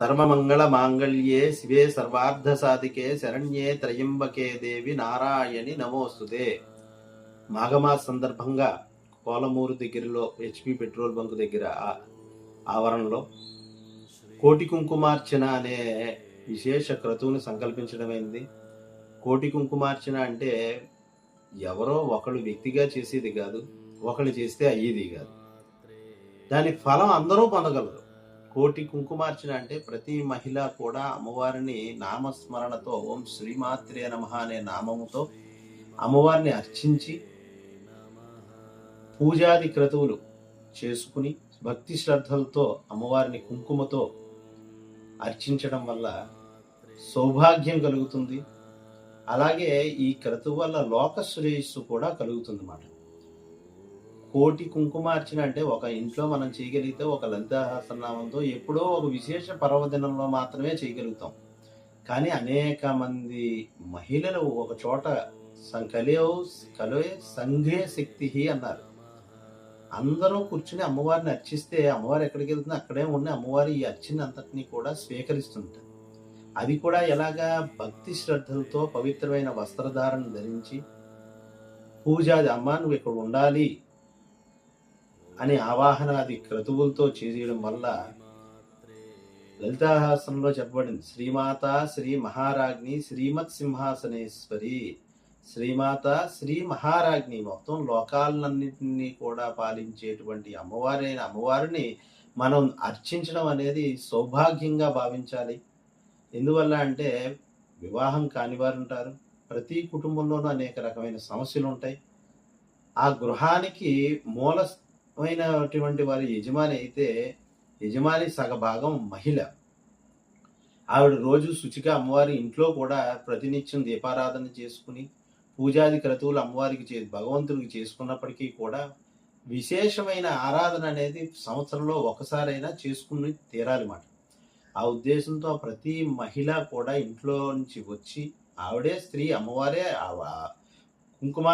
సర్వమంగళ మాంగళ్యే శివే సర్వార్థ సాధికే శరణ్యే త్రయంబకే దేవి నారాయణి నమోస్తుతే. మాఘమాస సందర్భంగా కోలమూరు దగ్గరలో హెచ్పి పెట్రోల్ బంక్ దగ్గర ఆవరణలో కోటి కుంకుమార్చన అనే విశేష క్రతువుని సంకల్పించడమైంది. కోటి కుంకుమార్చన అంటే ఎవరో ఒకళ్ళు వ్యక్తిగా చేసేది కాదు, ఒకళ్ళు చేస్తే అయ్యేది కాదు. దాని ఫలం అందరూ పొందగలరు. కోటి కుంకుమార్చన అంటే ప్రతి మహిళ కూడా అమ్మవారిని నామస్మరణతో ఓం శ్రీమాత్రే నమః అనే నామముతో అమ్మవారిని అర్చించి పూజాది క్రతువులు చేసుకుని భక్తి శ్రద్ధలతో అమ్మవారిని కుంకుమతో అర్చించడం వల్ల సౌభాగ్యం కలుగుతుంది. అలాగే ఈ క్రతువు వల్ల లోక శ్రేయస్సు కూడా కలుగుతుంది అన్నమాట. కోటి కుంకుమార్చన అంటే ఒక ఇంట్లో మనం చేయగలిగితే ఒక లలితా సహస్రనామంతో ఎప్పుడో ఒక విశేష పర్వదినంలో మాత్రమే చేయగలుగుతాం. కానీ అనేక మంది మహిళలు ఒక చోట కలే సంఘే శక్తి అన్నారు. అందరూ కూర్చుని అమ్మవారిని అర్చిస్తే అమ్మవారు ఎక్కడికి వెళ్తుంది అక్కడే ఉండి అమ్మవారి ఈ అర్చన అంతటినీ కూడా స్వీకరిస్తుంటారు. అది కూడా ఎలాగా భక్తి శ్రద్ధలతో పవిత్రమైన వస్త్రధారణ ధరించి పూజాది అమ్మ నువ్వు ఇక్కడ ఉండాలి అని ఆవాహనాది క్రతువులతో చేయడం వల్ల లలితాహాసనంలో చెప్పబడింది. శ్రీమాత శ్రీ మహారాజ్ని శ్రీమత్ సింహాసనేశ్వరి. శ్రీమాత శ్రీ మహారాజ్ని మొత్తం లోకాలన్నింటినీ కూడా పాలించేటువంటి అమ్మవారిని మనం అర్చించడం అనేది సౌభాగ్యంగా భావించాలి. ఎందువల్ల అంటే వివాహం కాని వారు ఉంటారు, ప్రతి కుటుంబంలోనూ అనేక రకమైన సమస్యలు ఉంటాయి. ఆ గృహానికి మూలమైనటువంటి వారి యజమాని అయితే యజమాని సగభాగం మహిళ. ఆవిడ రోజు శుచిగా అమ్మవారి ఇంట్లో కూడా ప్రతినిత్యం దీపారాధన చేసుకుని పూజాది క్రతువులు అమ్మవారికి భగవంతుడికి చేసుకున్నప్పటికీ కూడా విశేషమైన ఆరాధన అనేది సంవత్సరంలో ఒకసారైనా చేసుకుని తీరాలి మాట. ఆ ఉద్దేశంతో ప్రతి మహిళ కూడా ఇంట్లో నుంచి వచ్చి ఆవిడే స్త్రీ అమ్మవారే కుంకుమ